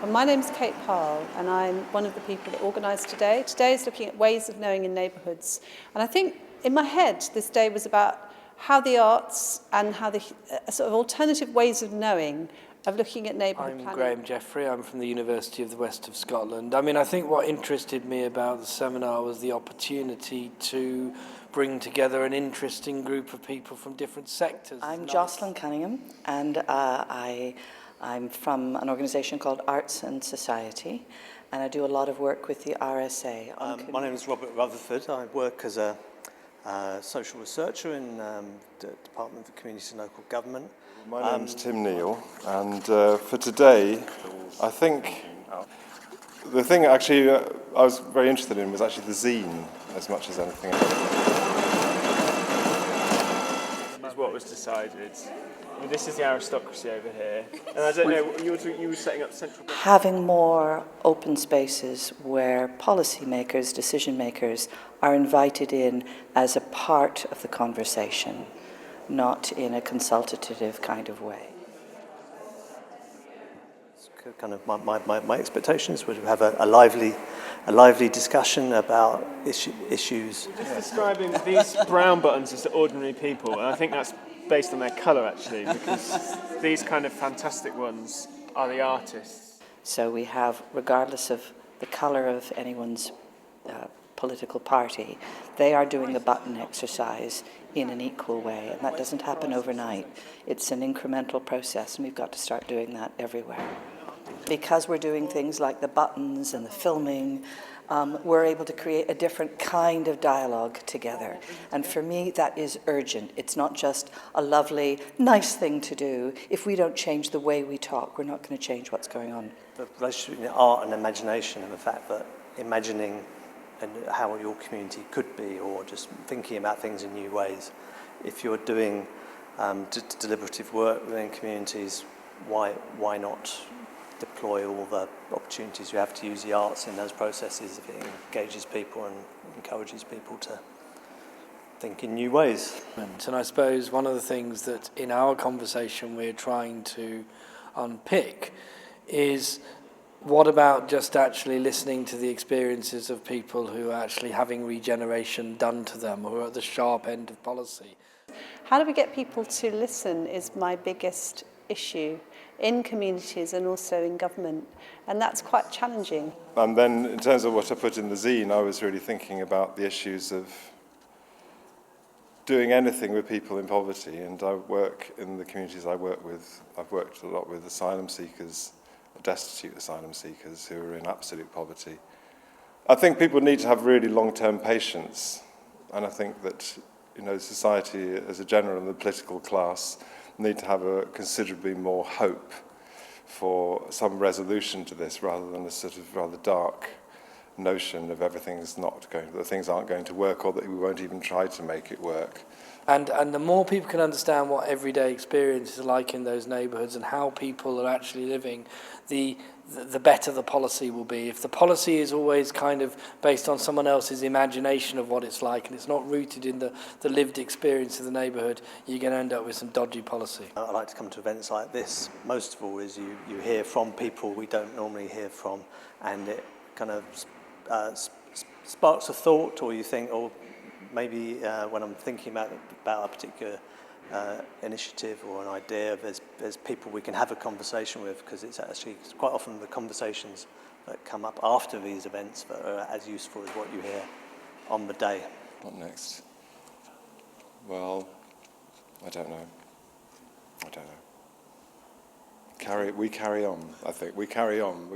Well, my name's Kate Parle, and I'm one of the people that organised today. Today is looking at ways of knowing in neighbourhoods. And I think in my head, this day was about how the arts and how the sort of alternative ways of knowing, of looking at neighbourhood planning. I'm Graham Jeffrey, I'm from the University of the West of Scotland. I mean, I think what interested me about the seminar was the opportunity to bring together an interesting group of people from different sectors. I'm Jocelyn Cunningham, and I'm from an organisation called Arts and Society, and I do a lot of work with the RSA. My name is Robert Rutherford. I work as a social researcher in the Department for Community and Local Government. My name's Tim Neal, and for today, I think the thing actually I was very interested in was actually the zine as much as anything else. Is what was decided. I mean, this is the aristocracy over here, and I don't know. You were setting up central. Having more open spaces where policymakers, decision makers, are invited in as a part of the conversation, not in a consultative kind of way. Kind of my expectations would have a lively discussion about issues. You're just describing these brown buttons as ordinary people, and I think that's based on their colour actually, because these kind of fantastic ones are the artists. So we have, regardless of the colour of anyone's political party, they are doing the button exercise in an equal way, and that doesn't happen overnight. It's an incremental process, and we've got to start doing that everywhere. Because we're doing things like the buttons and the filming, we're able to create a different kind of dialogue together. And for me, that is urgent. It's not just a lovely, nice thing to do. If we don't change the way we talk, we're not going to change what's going on. The relationship between art and imagination, and the fact that imagining and how your community could be, or just thinking about things in new ways. If you're doing deliberative work within communities, why not deploy all the opportunities you have to use the arts in those processes if it engages people and encourages people to think in new ways. And I suppose one of the things that in our conversation we're trying to unpick is what about just actually listening to the experiences of people who are actually having regeneration done to them, who are at the sharp end of policy. How do we get people to listen is my biggest issue in communities and also in government, and that's quite challenging. And then in terms of what I put in the zine, I was really thinking about the issues of doing anything with people in poverty, and I work in the communities I work with. I've worked a lot with asylum seekers, destitute asylum seekers who are in absolute poverty. I think people need to have really long-term patience, and I think that society as a general and the political class need to have a considerably more hope for some resolution to this, rather than a sort of rather dark notion of that things aren't going to work, or that we won't even try to make it work. And the more people can understand what everyday experiences are like in those neighbourhoods and how people are actually living, the better the policy will be. If the policy is always kind of based on someone else's imagination of what it's like, and it's not rooted in the lived experience of the neighbourhood, you're going to end up with some dodgy policy. I like to come to events like this. Most of all is you hear from people we don't normally hear from, and it kind of sparks a thought, or you think, maybe when I'm thinking about a particular initiative or an idea, there's people we can have a conversation with, because it's quite often the conversations that come up after these events that are as useful as what you hear on the day. What next? Well, I don't know. We carry on, I think. We carry on.